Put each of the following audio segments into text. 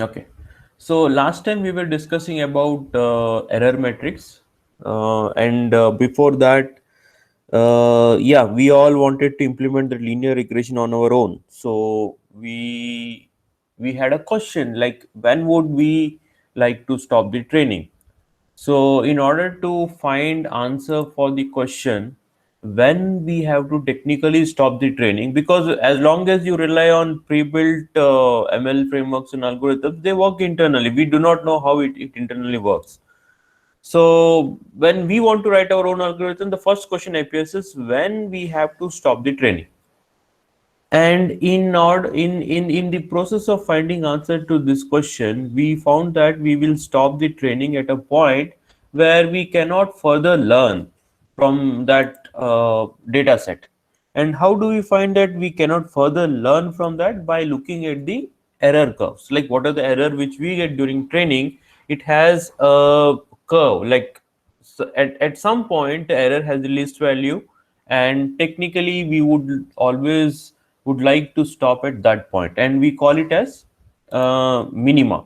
Okay. So last time we were discussing about error metrics, and before that, yeah, we all wanted to implement the linear regression on our own. So we had a question like, when would we like to stop the training? So in order to find answer for the question when we have to technically stop the training, because as long as you rely on pre-built ML frameworks and algorithms, they work internally. We do not know how it internally works. So when we want to write our own algorithm, the first question appears is when we have to stop the training. And in the process of finding answer to this question, we found that we will stop the training at a point where we cannot further learn from that data set. And how do we find that we cannot further learn from that? By looking at the error curves. Like, what are the error which we get during training? It has a curve, like, so at some point the error has the least value, and technically we would always would like to stop at that point, and we call it as minima.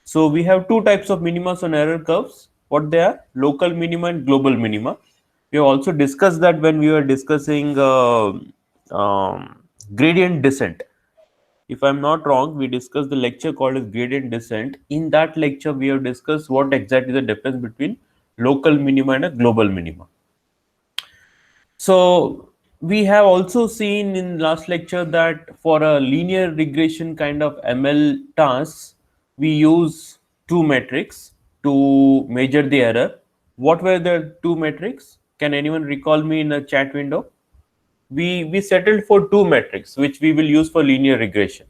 So we have two types of minima on error curves. What they are? Local minima and global minima. We have also discussed that when we were discussing gradient descent. If I'm not wrong, we discussed the lecture called as gradient descent. In that lecture, we have discussed what exactly the difference between local minima and a global minima. So we have also seen in last lecture that for a linear regression kind of ML tasks, we use two metrics to measure the error. What were the two metrics? Can anyone recall me in a chat window? We settled for two metrics which we will use for linear regression.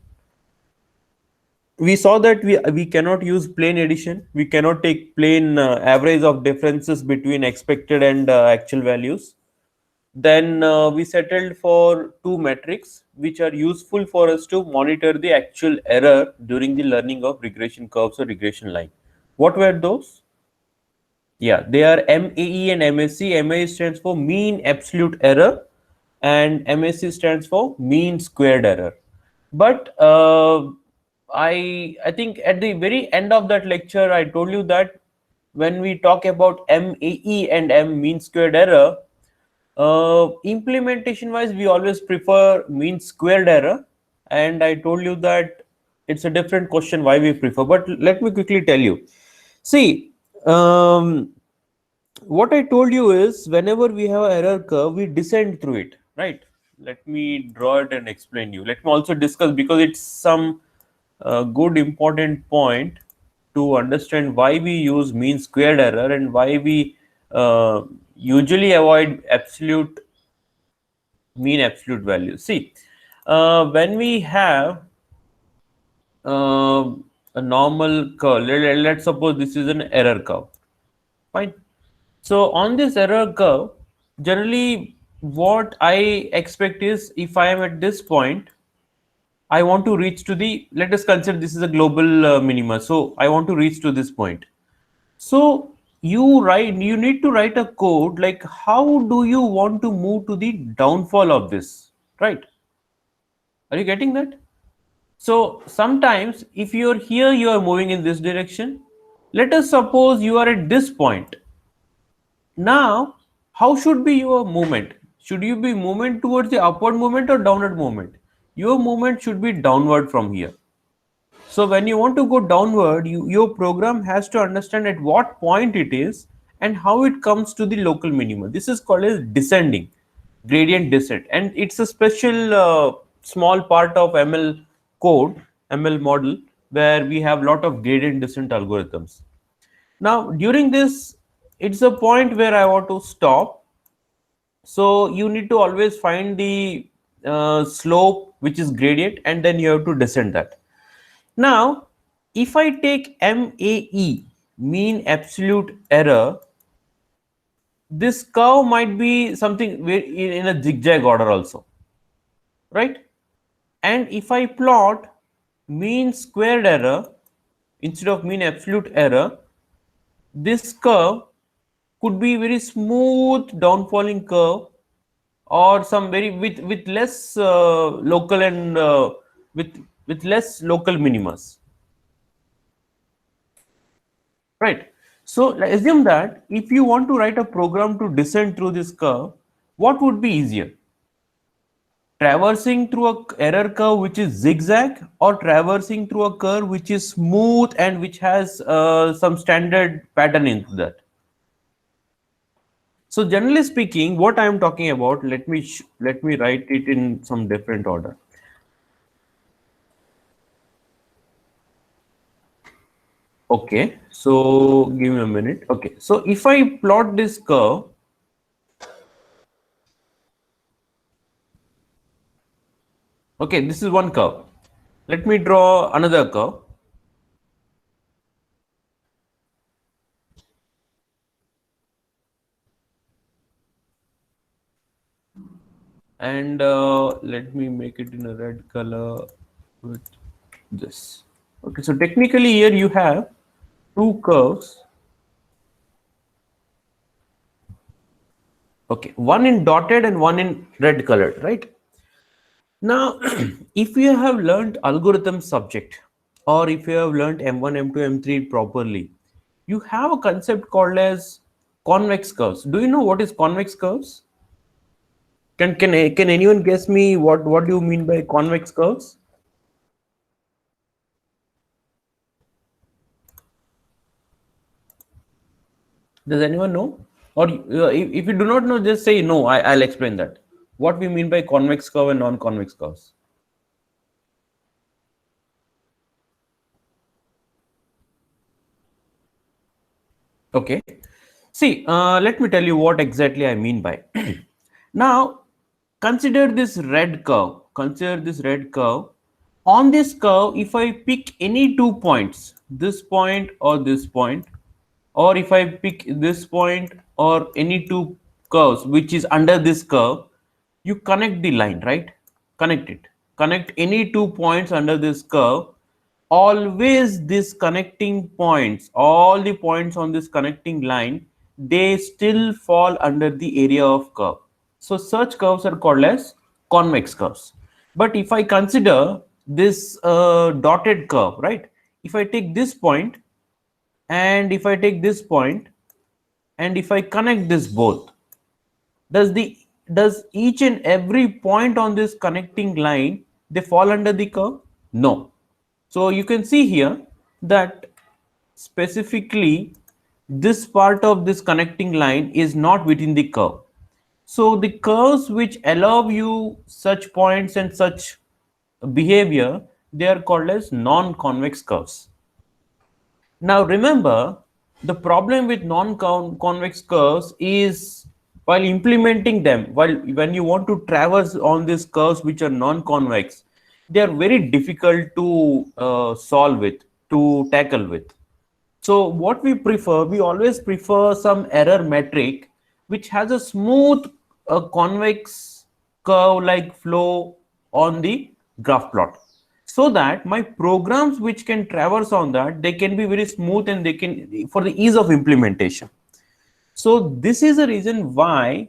We saw that we cannot use plain addition. We cannot take plain average of differences between expected and actual values. Then we settled for two metrics which are useful for us to monitor the actual error during the learning of regression curves or regression line. What were those? Yeah, they are MAE and MSE. MAE stands for mean absolute error, and MSE stands for mean squared error. But I think at the very end of that lecture, I told you that when we talk about MAE and M mean squared error, implementation wise, we always prefer mean squared error, and I told you that it's a different question why we prefer. But let me quickly tell you. See, what I told you is whenever we have an error curve, we descend through it, right? Let me draw it and explain you. Let me also discuss, because it's some good important point to understand why we use mean squared error and why we usually avoid mean absolute value. See, when we have uh, a normal curve, let's suppose this is an error curve, fine. So on this error curve, generally what I expect is, if I am at this point, I want to reach to the, let us consider this is a global minima. So I want to reach to this point. So you need to write a code like how do you want to move to the downfall of this, right? Are you getting that? So sometimes if you're here, you are moving in this direction. Let us suppose you are at this point. Now, how should be your movement? Should you be movement towards the upward movement or downward movement? Your movement should be downward from here. So when you want to go downward, your program has to understand at what point it is and how it comes to the local minimum. This is called as descending, gradient descent, and it's a special small part of ML code, ML model, where we have lot of gradient descent algorithms. Now, during this, it's a point where I want to stop. So you need to always find the slope, which is gradient, and then you have to descend that. Now, if I take MAE, mean absolute error, this curve might be something in a zigzag order also, right? And if I plot mean squared error instead of mean absolute error, this curve could be very smooth downfalling curve or some very with less local and with less local minimas, right? So assume that if you want to write a program to descend through this curve, what would be easier? Traversing through a error curve which is zigzag, or traversing through a curve which is smooth and which has some standard pattern into that? So generally speaking, what I am talking about, let me write it in some different order. Okay, so give me a minute. Okay, so if I plot this curve, okay, this is one curve. Let me draw another curve. And let me make it in a red color with this. Okay, so technically here you have two curves. Okay, one in dotted and one in red colored, right? Now, if you have learned algorithm subject, or if you have learned M1, M2, M3 properly, you have a concept called as convex curves. Do you know what is convex curves? Can anyone guess me what do you mean by convex curves? Does anyone know? Or if you do not know, just say no. I'll explain that. What we mean by convex curve and non-convex curves. Okay. See, let me tell you what exactly I mean by. Now, consider this red curve. Consider this red curve. On this curve, if I pick any 2 points, this point or this point, or if I pick this point or any two curves which is under this curve, you connect the line, right? Connect it. Connect any 2 points under this curve. Always this connecting points, all the points on this connecting line, they still fall under the area of curve. So such curves are called as convex curves. But if I consider this dotted curve, right? If I take this point, and if I take this point, and if I connect this both, does each and every point on this connecting line they fall under the curve? No. So you can see here that specifically this part of this connecting line is not within the curve. So the curves which allow you such points and such behavior, they are called as non-convex curves. Now remember, the problem with non-convex curves is while implementing them, while when you want to traverse on these curves which are non-convex, they are very difficult to solve with, to tackle with. So what we prefer, we always prefer some error metric which has a smooth convex curve like flow on the graph plot, so that my programs which can traverse on that, they can be very smooth and they can for the ease of implementation. So this is the reason why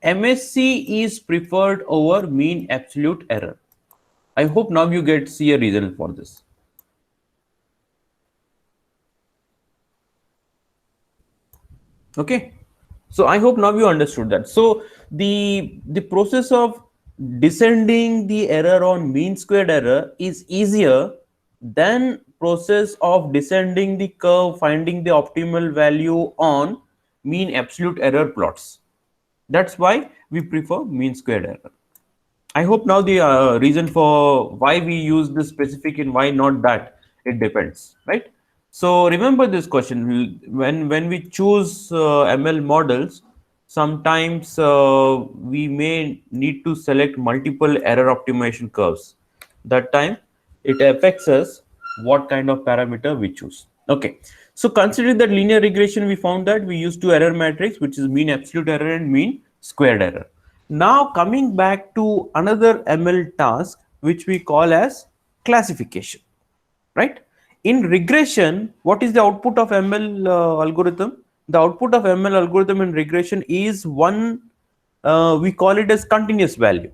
MSC is preferred over mean absolute error. I hope now you get see a reason for this. Okay, so I hope now you understood that. So the process of descending the error on mean squared error is easier than process of descending the curve, finding the optimal value on mean absolute error plots. That's why we prefer mean squared error. I hope now the reason for why we use this specific and why not that, it depends, right? So remember this question, when we choose ML models, sometimes we may need to select multiple error optimization curves. That time it affects us what kind of parameter we choose. Okay, so considering that linear regression, we found that we use two error matrix, which is mean absolute error and mean squared error. Now coming back to another ML task, which we call as classification, right? In regression, what is the output of ML algorithm? The output of ML algorithm in regression is one we call it as continuous value.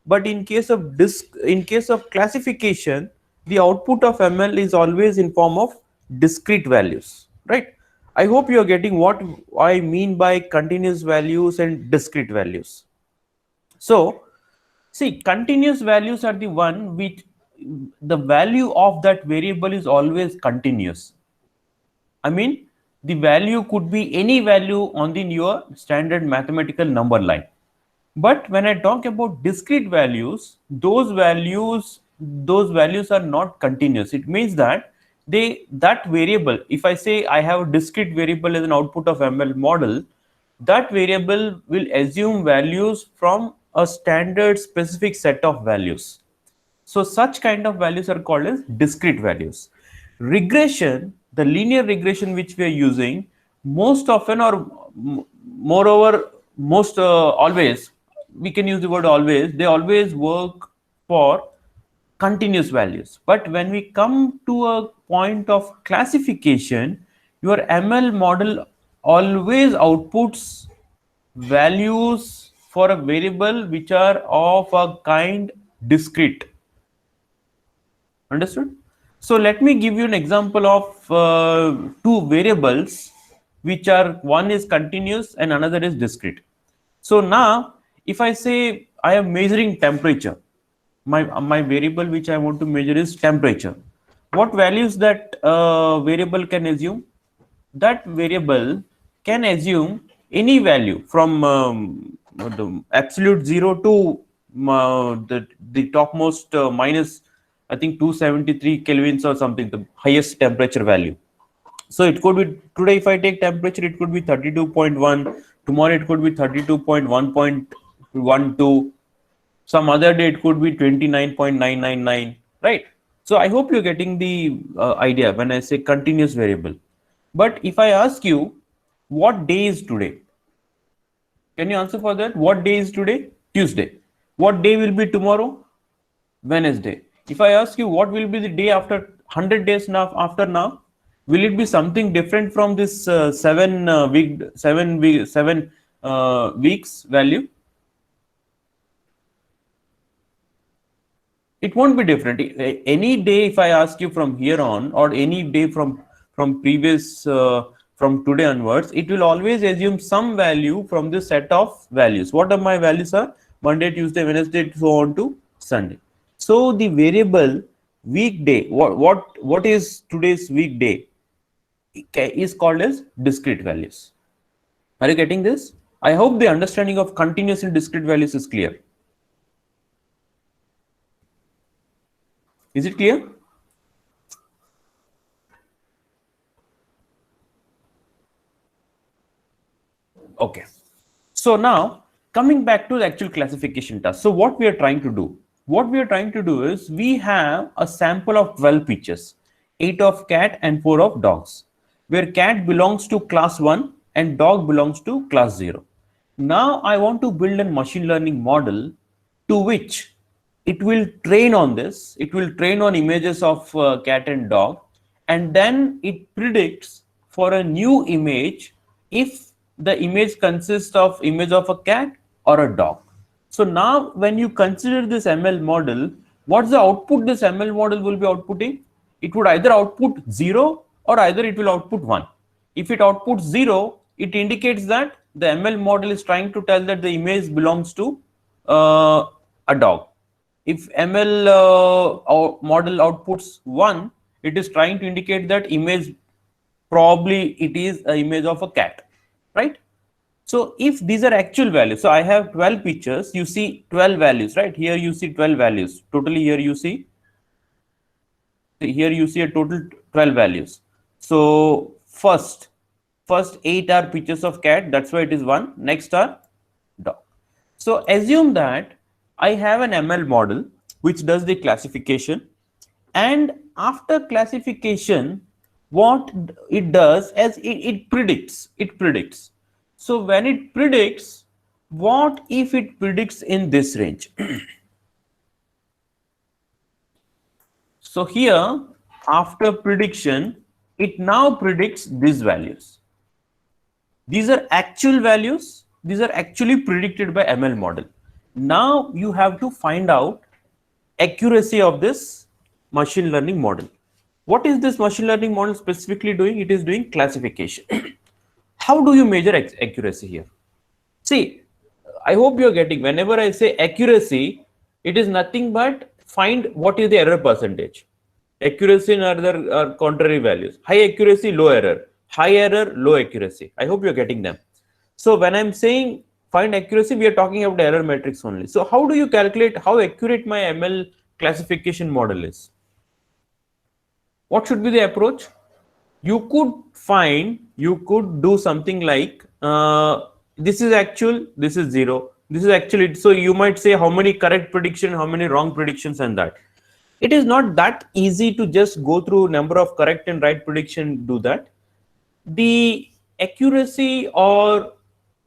But in case of classification, the output of ML is always in form of discrete values, right? I hope you are getting what I mean by continuous values and discrete values. So, see, continuous values are the one which the value of that variable is always continuous. I mean, the value could be any value on the your standard mathematical number line. But when I talk about discrete values, those values are not continuous. It means that that variable, if I say I have a discrete variable as an output of ML model, that variable will assume values from a standard specific set of values. So such kind of values are called as discrete values. Regression, the linear regression which we are using, most often or moreover, most always, we can use the word always, they always work for continuous values. But when we come to a point of classification, your ML model always outputs values for a variable which are of a kind discrete. Understood? So let me give you an example of two variables which are, one is continuous and another is discrete. So now if I say I am measuring temperature, my variable which I want to measure is temperature. What values that variable can assume? That variable can assume any value from the absolute 0 to the topmost minus, I think, 273 kelvins or something, the highest temperature value. So it could be, today if I take temperature, it could be 32.1, tomorrow it could be 32.1.12, some other day it could be 29.999, right? So I hope you're getting the idea when I say continuous variable. But if I ask you what day is today, can you answer for that? What day is today? Tuesday. What day will be tomorrow? Wednesday. If I ask you what will be the day after 100 days now, after now, will it be something different from this 7 weeks value? It won't be different. Any day, if I ask you from here on, or any day from previous from today onwards, it will always assume some value from this set of values. What are my values are? Monday, Tuesday, Wednesday, so on to Sunday. So the variable weekday, what is today's weekday, is called as discrete values. Are you getting this? I hope the understanding of continuous and discrete values is clear. Is it clear? Okay. So now coming back to the actual classification task. So what we are trying to do? What we are trying to do is we have a sample of 12 pictures, 8 of cat and 4 of dogs, where cat belongs to class 1 and dog belongs to class 0. Now I want to build a machine learning model to which it will train on this. It will train on images of cat and dog, and then it predicts for a new image if the image consists of image of a cat or a dog. So now when you consider this ML model, what's the output this ML model will be outputting? It would either output 0 or either it will output 1. If it outputs 0, it indicates that the ML model is trying to tell that the image belongs to a dog. If ML model outputs 1, it is trying to indicate that image, probably it is an image of a cat, right? So if these are actual values, so I have 12 pictures, you see 12 values, right? Here you see 12 values. Totally here you see a total 12 values. So first 8 are pictures of cat, that's why it is 1. Next are dog. So assume that I have an ML model which does the classification, and after classification, what it does as it predicts. So when it predicts, what if it predicts in this range? So here, after prediction, it now predicts these values. These are actual values these are actually predicted by ML model. Now you have to find out accuracy of this machine learning model. What is this machine learning model specifically doing? It is doing classification. How do you measure accuracy here? See, I hope you're getting, whenever I say accuracy, it is nothing but find what is the error percentage. Accuracy and other are contrary values. High accuracy, low error. High error, low accuracy. I hope you're getting them. So when I'm saying find accuracy, we are talking about error matrix only. So how do you calculate how accurate my ML classification model is? What should be the approach? You could do something like this is actual, this is 0, this is actually. So you might say how many correct prediction, how many wrong predictions, and that. It is not that easy to just go through number of correct and right prediction, do that. The accuracy or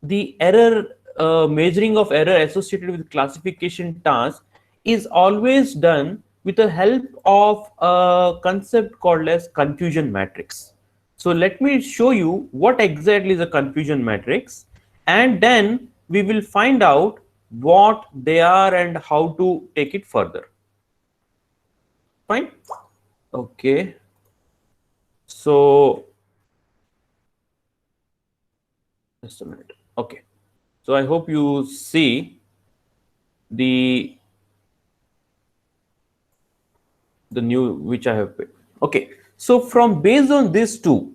the error measuring of error associated with classification task is always done with the help of a concept called as confusion matrix. So let me show you what exactly is a confusion matrix, and then we will find out what they are and how to take it further. Fine. Okay. So just a minute. Okay. So I hope you see the new which I have picked. Okay. So from based on these two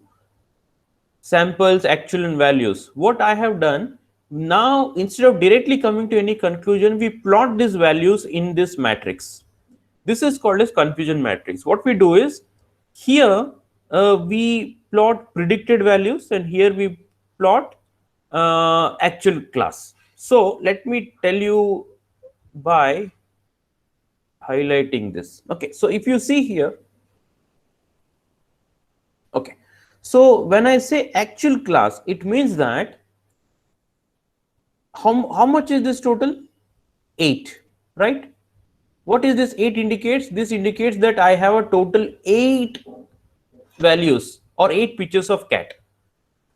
samples, actual and values, what I have done now, instead of directly coming to any conclusion, we plot these values in this matrix. This is called as confusion matrix. What we do is here we plot predicted values, and here we plot actual class. So let me tell you by highlighting this. Okay, so if you see here, okay, so when I say actual class, it means that how much is this total? 8, right? What is this 8 indicates? This indicates that I have a total 8 values or 8 pictures of cat.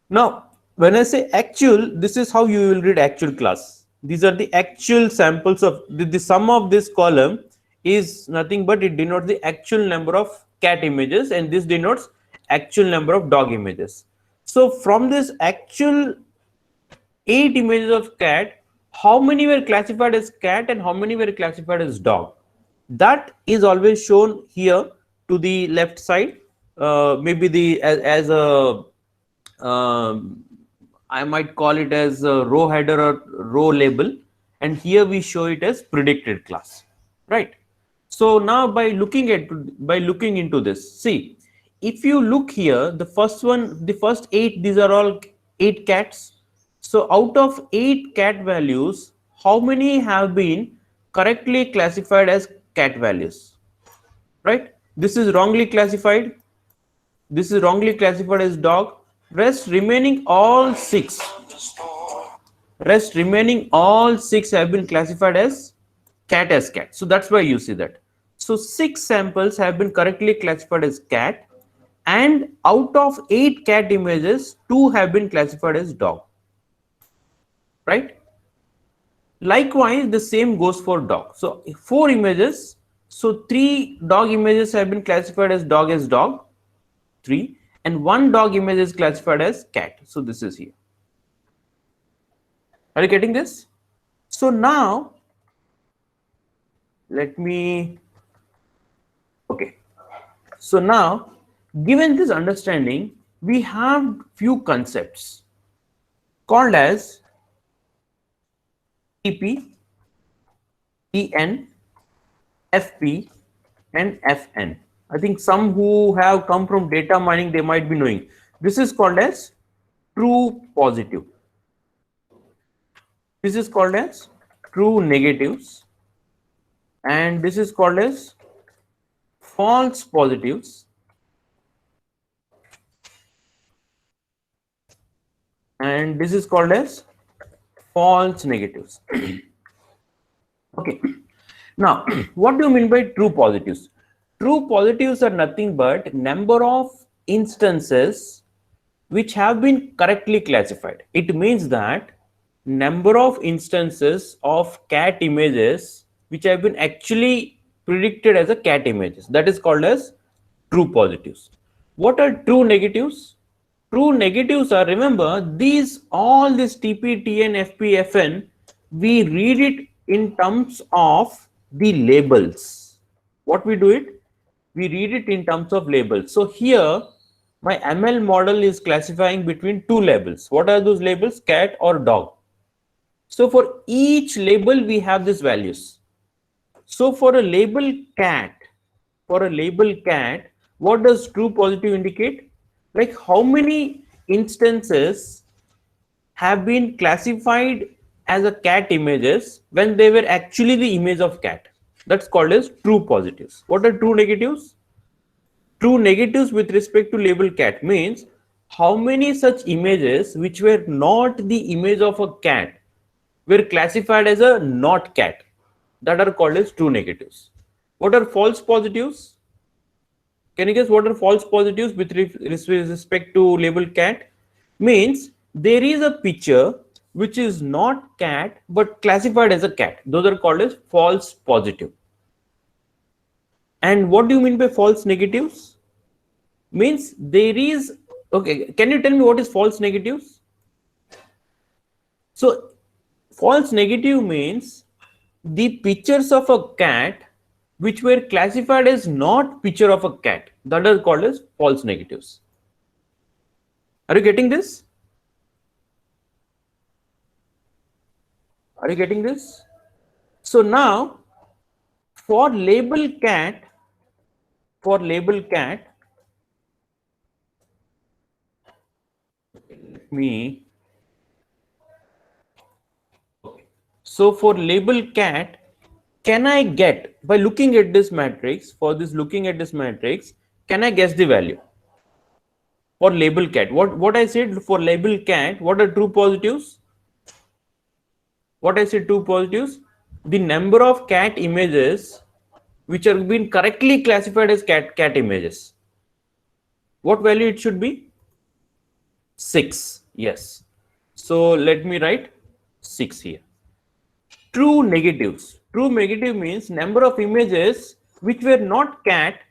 Now, when I say actual, this is how you will read actual class. These are the actual samples of the sum of this column is nothing but it denotes the actual number of cat images, and this denotes actual number of dog images. So from this actual 8 images of cat, how many were classified as cat and how many were classified as dog? That is always shown here to the left side. Maybe the as a I might call it as a row header or row label, and here we show it as predicted class, right? So now by looking into this, see, if you look here, the first 8, these are all 8 cats. So out of 8 cat values, how many have been correctly classified as cat values, right? This is wrongly classified. This is wrongly classified as dog. Rest remaining all 6 have been classified as cat. So that's why you see that. So 6 samples have been correctly classified as cat, and out of 8 cat images, 2 have been classified as dog, right? Likewise, the same goes for dog. So 4 images, so 3 dog images have been classified as dog, 3, and 1 dog image is classified as cat. So this is here. Are you getting this? So now let me, okay. So now, given this understanding, we have few concepts called as TP, TN, FP, and FN. I think some who have come from data mining, they might be knowing. This is called as true positive. This is called as true negatives. And this is called as false positives. And this is called as false negatives. Okay. Now, what do you mean by true positives? True positives are nothing but number of instances which have been correctly classified. It means that number of instances of cat images which have been actually predicted as a cat images. That is called as true positives. What are true negatives? True negatives are, remember, these all this TP, TN, FP, FN, we read it in terms of the labels. What we do it? We read it in terms of labels. So here, my ML model is classifying between two labels. What are those labels? Cat or dog. So for each label, we have these values. So for a label cat, what does true positive indicate? Like how many instances have been classified as a cat images when they were actually the image of cat. That's called as true positives. What are true negatives? True negatives with respect to label cat means how many such images which were not the image of a cat were classified as a not cat, that are called as true negatives. What are false positives? Can you guess what are false positives with respect to label cat? Means there is a picture which is not cat but classified as a cat. Those are called as false positive. And what do you mean by false negatives? Means there is, okay, can you tell me what is false negatives? So false negative means the pictures of a cat which were classified as not picture of a cat, that are called as false negatives. Are you getting this? Are you getting this? So now for label cat, let me, so for label cat, can I get, by looking at this matrix, can I guess the value? For label cat, what I said for label cat, what are true positives? What I said true positives? The number of cat images which have been correctly classified as cat images. What value it should be? 6. Yes. So let me write 6 here. True negatives. True negative means number of images which were not cat,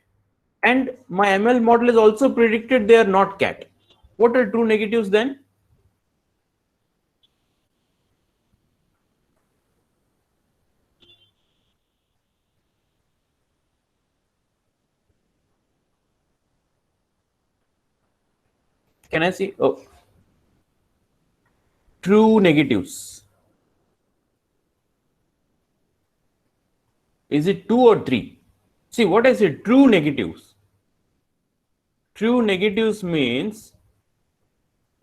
and my ML model is also predicted they are not cat. What are true negatives then? Can I see? Oh, true negatives. Is it 2 or 3? See what I said, true negatives. True negatives means,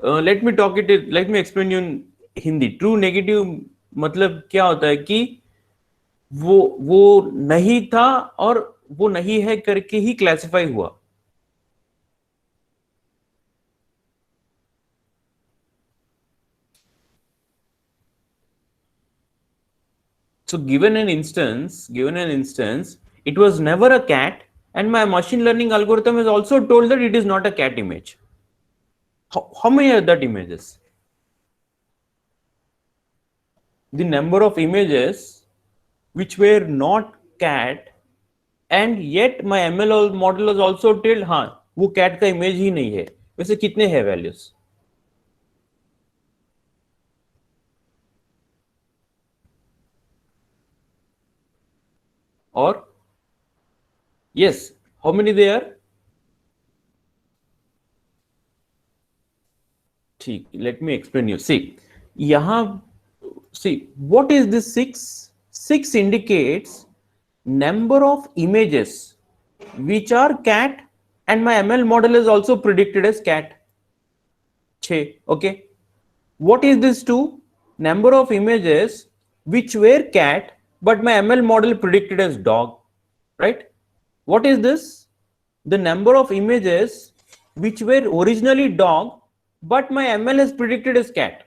let me explain you in Hindi. True negative मतलब क्या होता है कि वो नहीं था और वो नहीं है करके ही क्लासिफाई हुआ. So given an instance, it was never a cat, and my machine learning algorithm is also told that it is not a cat image. How many are that images? The number of images which were not cat, and yet my ML model was also told हाँ वो cat का image ही नहीं है. वैसे कितने हैं values? Or yes, how many they are? ठीक, let me explain you. See, यहाँ, see, what is this 6? 6 indicates number of images which are cat, and my ML model is also predicted as cat. 6, okay. What is this 2? Number of images which were cat, but my ML model predicted as dog, right? What is this? The number of images which were originally dog, but my ML has predicted as cat,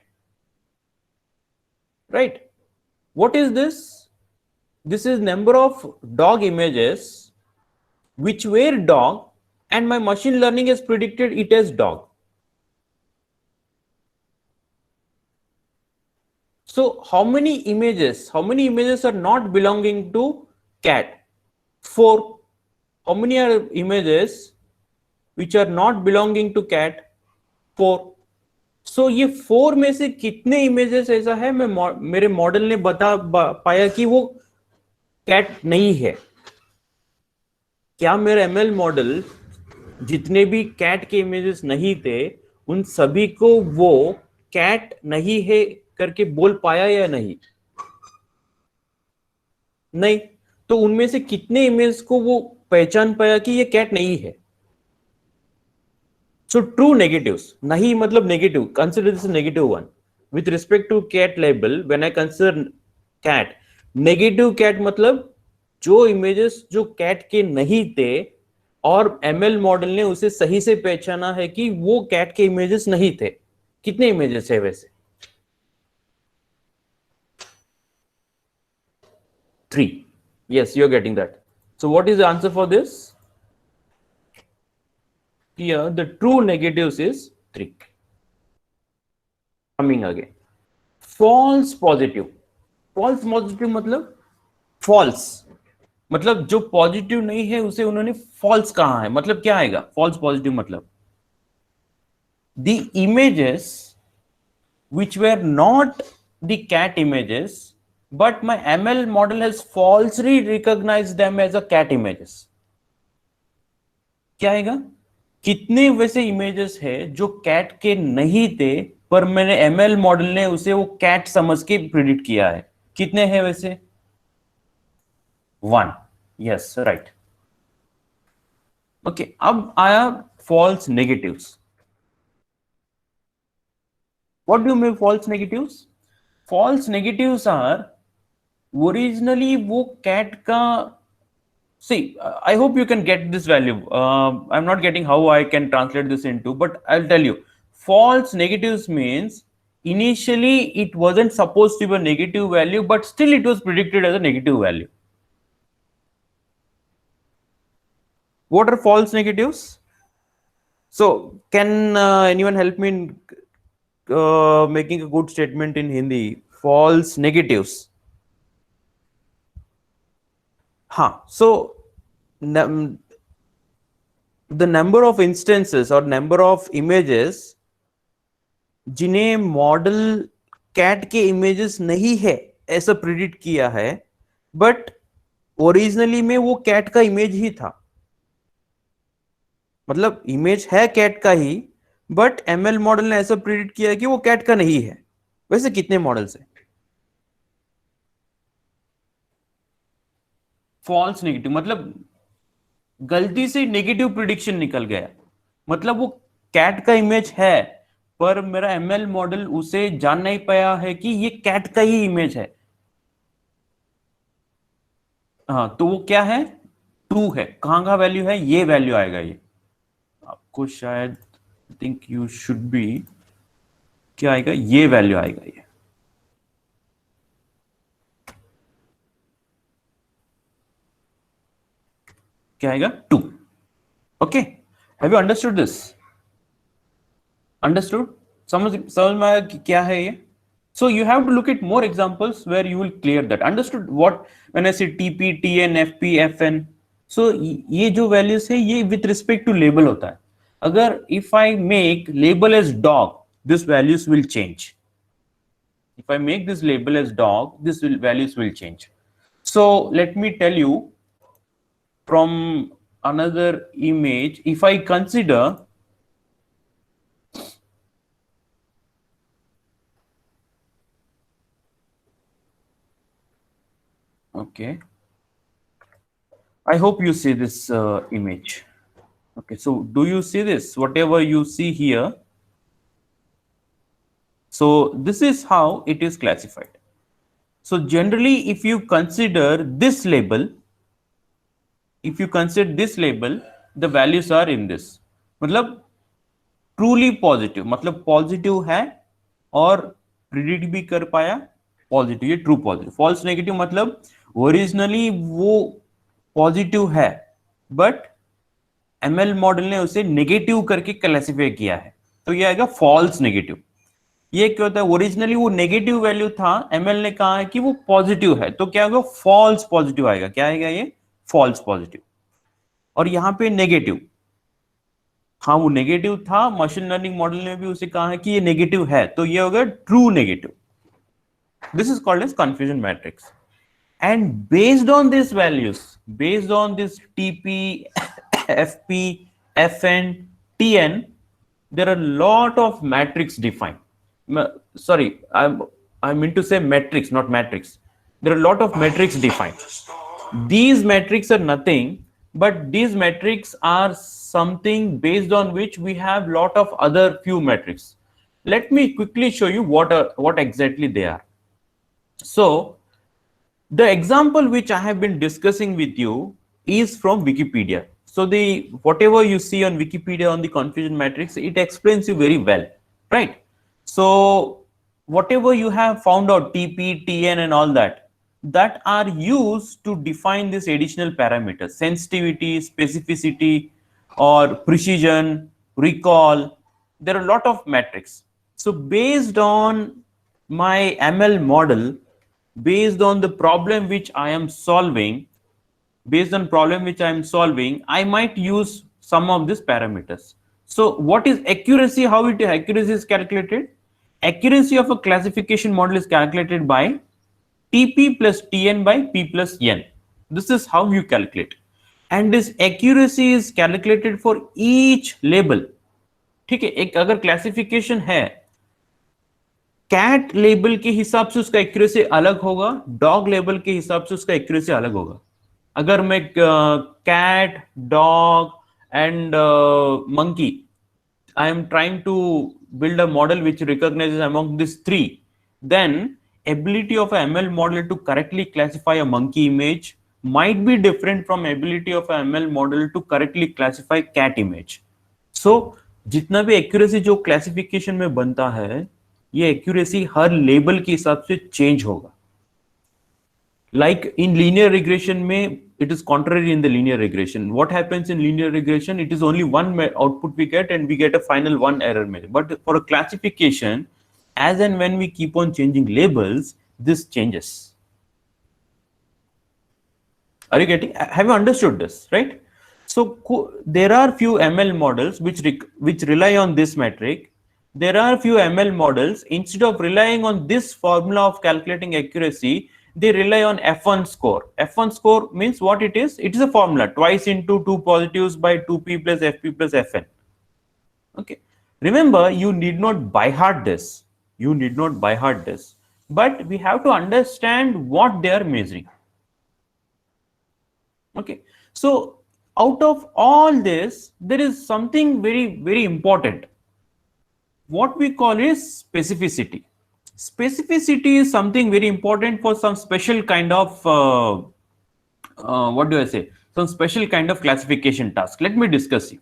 right? What is this? This is number of dog images which were dog, and my machine learning has predicted it as dog. So how many images are not belonging to cat? 4. How many are images which are not belonging to cat? 4. So ये 4 में से कितने images ऐसा है मेरे model ने पाया कि वो कैट नहीं है? क्या मेरा एमएल मॉडल जितने भी कैट के इमेजेस नहीं थे उन सभी को वो कैट नहीं है करके बोल पाया या नहीं? नहीं। तो उनमें से कितने इमेज को वो पहचान पाया कि ये कैट नहीं है? So true negatives. Nahi matlab negative. Consider this a negative one. With respect to cat label, when I consider cat, negative cat मतलब जो images जो cat के नहीं थे और ML मॉडल ने उसे सही से पहचाना है कि वो cat के images नहीं थे. कितने images है वैसे? 3. Yes, you're getting that. So what is the answer for this? Here the true negatives is 3. Coming again, false positive. False positive मतलब false, मतलब जो पॉजिटिव नहीं है उसे उन्होंने false कहा है. मतलब क्या आएगा false positive? मतलब the images which were not the cat images but my ML model has falsely recognized them as a cat images. क्या आएगा? कितने वैसे इमेजेस है जो कैट के नहीं थे पर मैंने एमएल मॉडल ने उसे वो कैट समझ के प्रिडिक्ट किया है? कितने हैं वैसे? 1. Yes, right. ओके, अब आया false negatives. What do you mean false negatives? False negatives are originally वो कैट का. See, I hope you can get this value. I'm not getting how I can translate this into, but I'll tell you. False negatives means initially it wasn't supposed to be a negative value, but still it was predicted as a negative value. What are false negatives? So, can anyone help me in making a good statement in Hindi? False negatives. हाँ, so the number of instances or number of images जिन्हें model cat के images नहीं है ऐसा predict किया है but originally में वो कैट का इमेज ही था. मतलब इमेज है कैट का ही बट एमएल मॉडल ने ऐसा प्रिडिक्ट किया है कि वो कैट का नहीं है. वैसे कितने मॉडल्स हैं? फॉल्स नेगेटिव मतलब गलती से नेगेटिव प्रिडिक्शन निकल गया. मतलब वो कैट का इमेज है पर मेरा एमएल मॉडल उसे जान नहीं पाया है कि ये कैट का ही इमेज है. हाँ, तो वो क्या है? 2 है. कहां का वैल्यू है? ये वैल्यू आएगा. ये आपको शायद थिंक यू शुड बी क्या आएगा? ये वैल्यू आएगा. ये क्या आएगा? 2. Okay, have you understood this? Understood? समझ में आया कि क्या है ये? So you have to look at more examples where you will clear that. Understood what when I say TP, TN, FP, FN? So ये जो values है ये with respect to label होता है. अगर if I make label as dog, this values will change. If I make this label as dog, this values will change. So let me tell you from another image. If I consider okay, I hope you see this image. Okay, so do you see this? Whatever you see here. So this is how it is classified. So generally, if you consider this label, the values are in this. मतलब truly positive, मतलब positive है और predict भी कर पाया positive, ये true positive. False negative मतलब originally वो पॉजिटिव है बट एमएल मॉडल ने उसे नेगेटिव करके क्लासिफाई किया है. तो ये आएगा फॉल्स नेगेटिव. ये क्या होता है, ओरिजिनली वो नेगेटिव वैल्यू था, एमएल ने कहा है कि वो पॉजिटिव है, तो क्या होगा, फॉल्स पॉजिटिव आएगा। क्या आएगा, ये फॉल्स पॉजिटिव। और यहाँ पे नेगेटिव, हाँ वो नेगेटिव था, मशीन लर्निंग मॉडल ने भी उसे कहा है कि ये नेगेटिव है, तो ये होगा true negative. This is called as confusion matrix. And based on these values, based on this TP, FP, FN, TN, there are a lot of matrix defined. Sorry, I mean to say metrics, not matrix. There are a lot of metrics defined. These metrics are nothing, but these metrics are something based on which we have lot of other few metrics. Let me quickly show you what exactly they are. So the example which I have been discussing with you is from Wikipedia. So the whatever you see on Wikipedia on the confusion matrix, it explains you very well, right? So whatever you have found out, TP, TN and all that, that are used to define these additional parameters, sensitivity, specificity, or precision, recall. There are a lot of metrics. So based on my ML model, based on the problem which I am solving, I might use some of these parameters. So what is accuracy? How accuracy is calculated? Accuracy of a classification model is calculated by TP plus TN by P plus N. This is how you calculate. And this accuracy is calculated for each label. ठीक है, एक अगर classification है, cat label के हिसाब से उसका accuracy अलग होगा, डॉग लेबल के हिसाब से उसका एक्यूरेसी अलग होगा। अगर मैं cat, dog and monkey, I am trying to build a model which recognizes among these three, then ability of a ML model to correctly classify a monkey image might be different from ability of a ML model to correctly classify cat image. So जितना भी accuracy जो classification में बनता है, ये accuracy हर label के हिसाब से चेंज होगा। Like in linear regression में it is contrary in the linear regression. What happens in linear regression? It is only one output we get and we get a final one error message. But for a classification, as and when we keep on changing labels, this changes. Are you getting? Have you understood this, right? So there are few ML models which rely on this metric. There are few ML models, instead of relying on this formula of calculating accuracy, they rely on F1 score. F1 score means what it is? It is a formula, twice into 2 positives by 2p plus fp plus fn. Okay. Remember, you need not by heart this. You need not by heart this. But we have to understand what they are measuring. Okay. So out of all this, there is something very, very important. What we call is specificity. Specificity is something very important for some special kind of what do I say? Some special kind of classification task. Let me discuss you.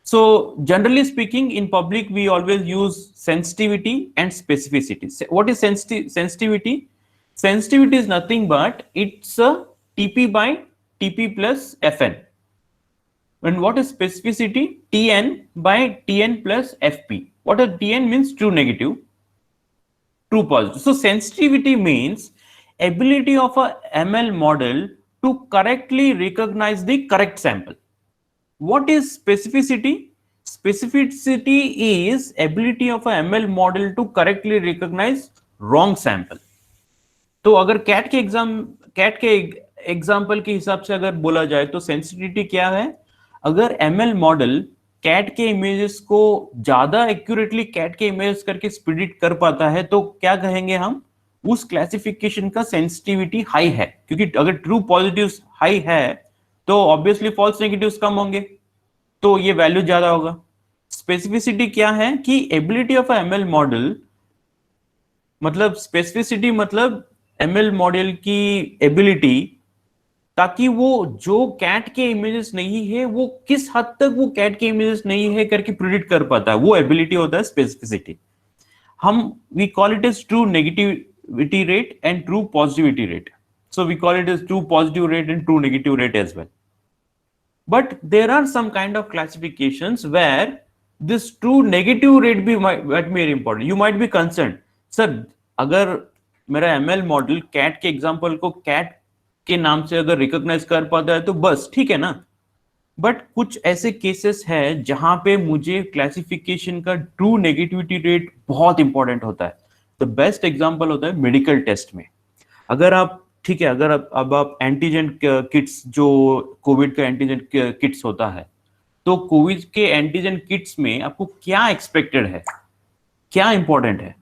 So generally speaking, in public, we always use sensitivity and specificity. What is sensitivity? Sensitivity is nothing but it's a TP by TP plus FN. And what is specificity? TN by TN plus FP. What is TN means? True negative, true positive. So sensitivity means ability of a ML model to correctly recognize the correct sample. What is specificity? Specificity is ability of a ML model to correctly recognize wrong sample. तो अगर cat के example के हिसाब से अगर बोला जाए तो सेंसिटिविटी क्या है? अगर एमएल मॉडल कैट के इमेजेस को ज्यादा एक्यूरेटली कैट के इमेज करके प्रिडिक्ट कर पाता है, तो क्या कहेंगे हम? उस क्लासिफिकेशन का सेंसिटिविटी हाई है, क्योंकि अगर ट्रू पॉजिटिव्स हाई है तो ऑब्वियसली फॉल्स नेगेटिव्स कम होंगे, तो ये वैल्यू ज्यादा होगा। स्पेसिफिसिटी क्या है? कि एबिलिटी ऑफ एमएल मॉडल, मतलब स्पेसिफिसिटी मतलब एमएल मॉडल की एबिलिटी, ताकि वो जो कैट के इमेजेस नहीं है वो किस हद तक वो कैट के इमेजेस नहीं है करके प्रिडिक्ट कर पाता है, वो एबिलिटी होता है स्पेसिफिसिटी। हम we call it as true negativity rate and true positivity rate. So we call it as true positive rate and true negative rate as well. But there are some kind of classifications where this true negative rate भी might be very important. You might be concerned, sir अगर मेरा ML model cat के example को cat के नाम से अगर recognise कर पाता है तो बस ठीक है ना. बट कुछ ऐसे केसेस हैं जहां पे मुझे क्लासिफिकेशन का ट्रू नेगेटिविटी रेट बहुत इंपॉर्टेंट होता है. द बेस्ट एग्जांपल होता है मेडिकल टेस्ट में. अगर आप ठीक है, अगर अब आप एंटीजन किट्स जो कोविड का एंटीजन किट्स होता है, तो कोविड के एंटीजन किट्स में आपको क्या एक्सपेक्टेड है, क्या इंपॉर्टेंट है?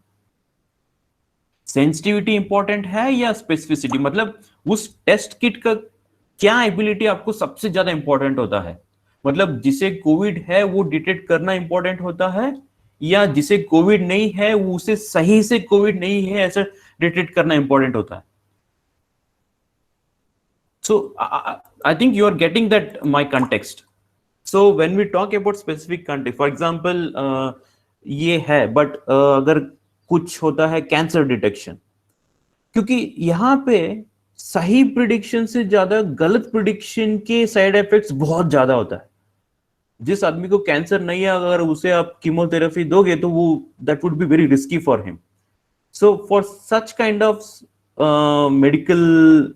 सेंसिटिविटी इंपॉर्टेंट है या स्पेसिफिसिटी? मतलब उस टेस्ट किट का क्या एबिलिटी आपको सबसे ज्यादा इंपॉर्टेंट होता है? मतलब जिसे कोविड है वो डिटेक्ट करना इंपॉर्टेंट होता है, या जिसे कोविड नहीं है वो उसे सही से कोविड नहीं है ऐसा डिटेक्ट करना इंपॉर्टेंट होता है? So I think you are getting that my context. So when we talk about specific context, for example, ये है, but अगर कुछ होता है कैंसर डिटेक्शन, क्योंकि यहाँ पे सही प्रिडिक्शन से ज्यादा गलत प्रिडिक्शन के साइड इफेक्ट्स बहुत ज्यादा होता है. जिस आदमी को कैंसर नहीं है, अगर उसे आप कीमोथेरेपी दोगे तो वो that would be very risky for him. So for such kind of medical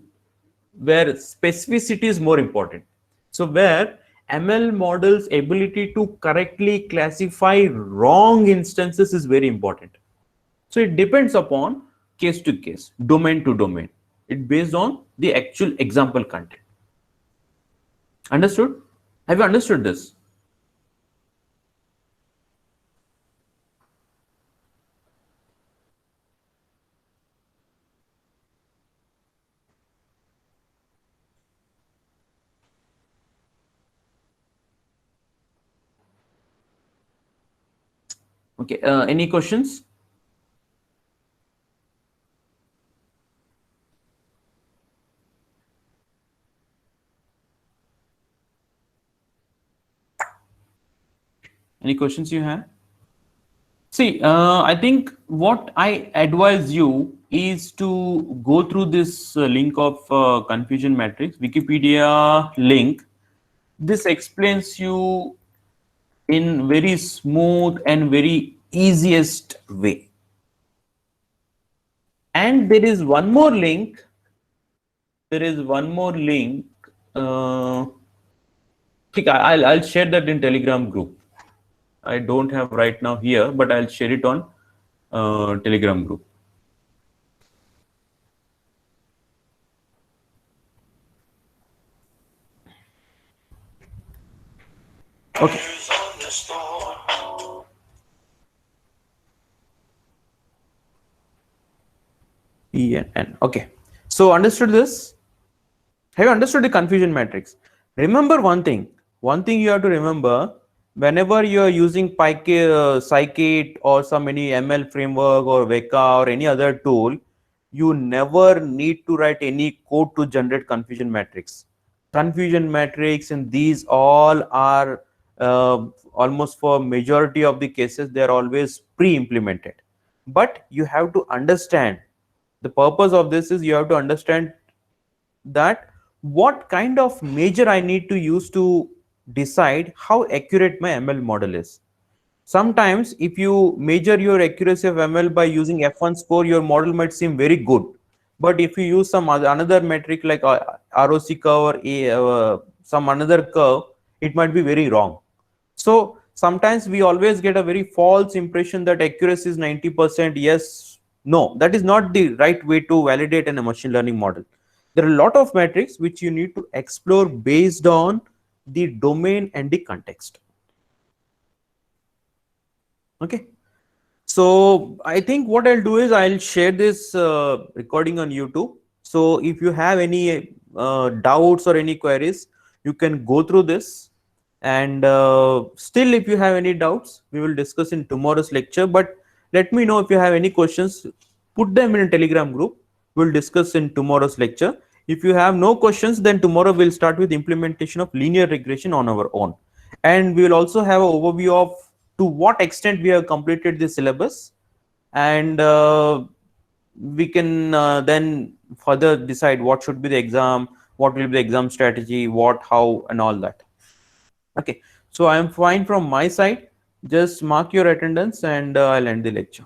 where specificity is more important, so where ML model's ability to correctly classify wrong instances is very important. So it depends upon case to case, domain to domain. It based on the actual example content. Understood? Have you understood this? Okay, any questions? Any questions you have? See, I think what I advise you is to go through this link of confusion matrix, Wikipedia link. This explains you in very smooth and very easiest way. And there is one more link. There is one more link. I'll share that in Telegram group. I don't have right now here, but I'll share it on Telegram group. Okay. EN. Okay. So understood this? Have you understood the confusion matrix? Remember one thing. One thing you have to remember, whenever you are using Scikit or some any ML framework or Weka or any other tool, you never need to write any code to generate confusion matrix. Confusion matrix and these all are almost for majority of the cases, they are always pre-implemented. But you have to understand, the purpose of this is you have to understand that what kind of measure I need to use to decide how accurate my ML model is. Sometimes if you measure your accuracy of ML by using F1 score, your model might seem very good. But if you use some another metric like ROC curve or some another curve, it might be very wrong. So sometimes we always get a very false impression that accuracy is 90%. Yes, no, that is not the right way to validate a machine learning model. There are a lot of metrics which you need to explore based on the domain and the context. Okay. So I think what I'll do is I'll share this recording on YouTube. So if you have any doubts or any queries, you can go through this. And still, if you have any doubts, we will discuss in tomorrow's lecture. But let me know if you have any questions. Put them in a Telegram group. We'll discuss in tomorrow's lecture. If you have no questions, then tomorrow we'll start with implementation of linear regression on our own. And we will also have an overview of to what extent we have completed the syllabus. And we can then further decide what should be the exam, what will be the exam strategy, what, how, and all that. Okay, so I am fine from my side. Just mark your attendance and I'll end the lecture.